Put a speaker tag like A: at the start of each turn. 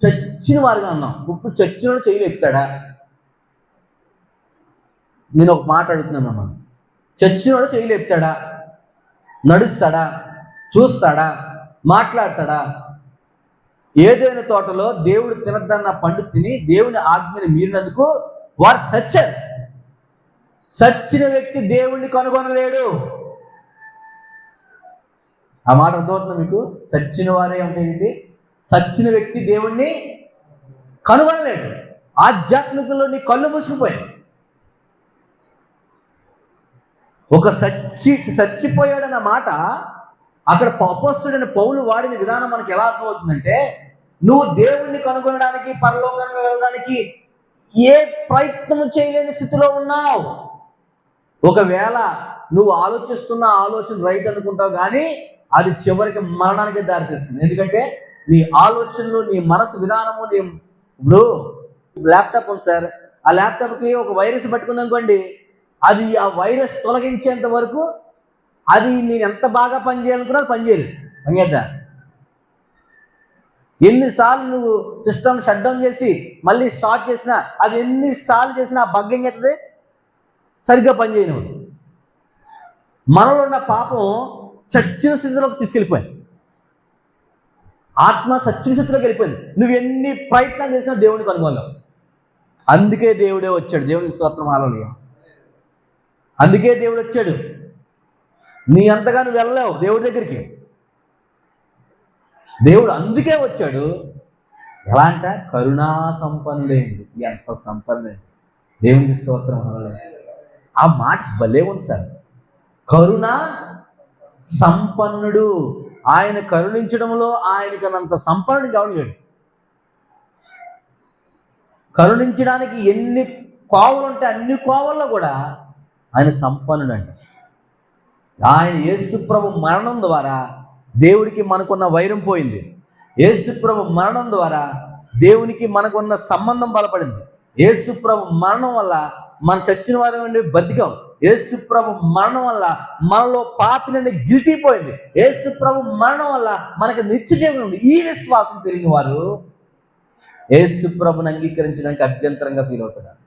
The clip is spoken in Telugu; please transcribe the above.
A: చచ్చిన వారిగా అన్నాం. ఇప్పుడు చచ్చినోడు చేయలు ఎత్తాడా? నేను ఒక మాట అడుగుతున్నానమ్మా, చచ్చినోడు చేయలు ఎత్తాడా? నడుస్తాడా? చూస్తాడా? మాట్లాడతాడా? ఏదైనా తోటలో దేవుడు తినద్దన్న పండు తిని దేవుని ఆజ్ఞని మీరినందుకు వారు చచ్చారు. చచ్చిన వ్యక్తి దేవుణ్ణి కనుగొనలేడు. ఆ మాట అర్థమవుతుందా మీకు? చచ్చిన వారే అంటే చచ్చిన వ్యక్తి దేవుణ్ణి కనుగొనలేడు. ఆధ్యాత్మికంలో నీ కళ్ళు మూసుకుపోయాయి. ఒక చచ్చిపోయాడన్న మాట అక్కడ అపోస్తుడైన పౌలు వాడిన విధానం మనకి ఎలా అర్థమవుతుందంటే, నువ్వు దేవుణ్ణి కనుగొనడానికి, పరలోకంగా వెళ్ళడానికి ఏ ప్రయత్నం చేయలేని స్థితిలో ఉన్నావు. ఒకవేళ నువ్వు ఆలోచిస్తున్న ఆలోచన రైట్ అనుకుంటావు, కానీ అది చివరికి మరణానికి దారితీస్తుంది. ఎందుకంటే నీ ఆలోచనలు, నీ మనసు విధానము, నీ ఇప్పుడు ల్యాప్టాప్ ఉంది సార్, ఆ ల్యాప్టాప్కి ఒక వైరస్ పట్టుకుందనుకోండి, అది ఆ వైరస్ తొలగించేంత వరకు అది నేను ఎంత బాగా పనిచేయాలనుకున్నా పనిచేయలేదు. పనిచేద్దా? ఎన్నిసార్లు నువ్వు సిస్టమ్ షట్ డౌన్ చేసి మళ్ళీ స్టార్ట్ చేసినా, అది ఎన్నిసార్లు చేసినా ఆ బగ్ ఏం చేస్తుంది? సరిగ్గా పనిచేయను. మనలో ఉన్న పాపం చచ్చిన స్థితిలోకి తీసుకెళ్ళిపోయింది. ఆత్మ చచ్చిన స్థితిలోకి వెళ్ళిపోయింది. నువ్వు ఎన్ని ప్రయత్నాలు చేసినా దేవుడిని కనుగొనలేవు. అందుకే దేవుడే వచ్చాడు. దేవునికి స్తోత్రం, హల్లెలూయా. అందుకే దేవుడు వచ్చాడు. నీ అంతగా నువ్వు వెళ్ళలేవు దేవుడి దగ్గరికి. దేవుడు అందుకే వచ్చాడు. ఎలా అంట? కరుణా సంపన్నుడైంది. ఎంత సంపన్నుడైంది! దేవునికి స్తోత్రం, హల్లెలూయా. ఆ మాట భలే ఉంది సార్. కరుణా సంపన్నుడు. ఆయన కరుణించడంలో ఆయనకనంత సంపన్నుడు కావడం లేడు. కరుణించడానికి ఎన్ని కోవలు ఉంటే అన్ని కోవల్లో కూడా ఆయన సంపన్నుడు అంట. ఆయన యేసుప్రభు మరణం ద్వారా దేవుడికి మనకున్న వైరం పోయింది. యేసుప్రభు మరణం ద్వారా దేవునికి మనకున్న సంబంధం బలపడింది. యేసుప్రభు మరణం వల్ల మన చచ్చిన వారి నుండి బతికాం. యేసుప్రభు మరణం వల్ల మనలో పాపి నుండి గిల్టీ పోయింది. యేసుప్రభు మరణం వల్ల మనకు నిత్య జీవనం ఉంది. ఈ విశ్వాసం తెలియని వారు యేసుప్రభుని అంగీకరించడానికి అభ్యంతరంగా ఫీల్ అవుతున్నారు.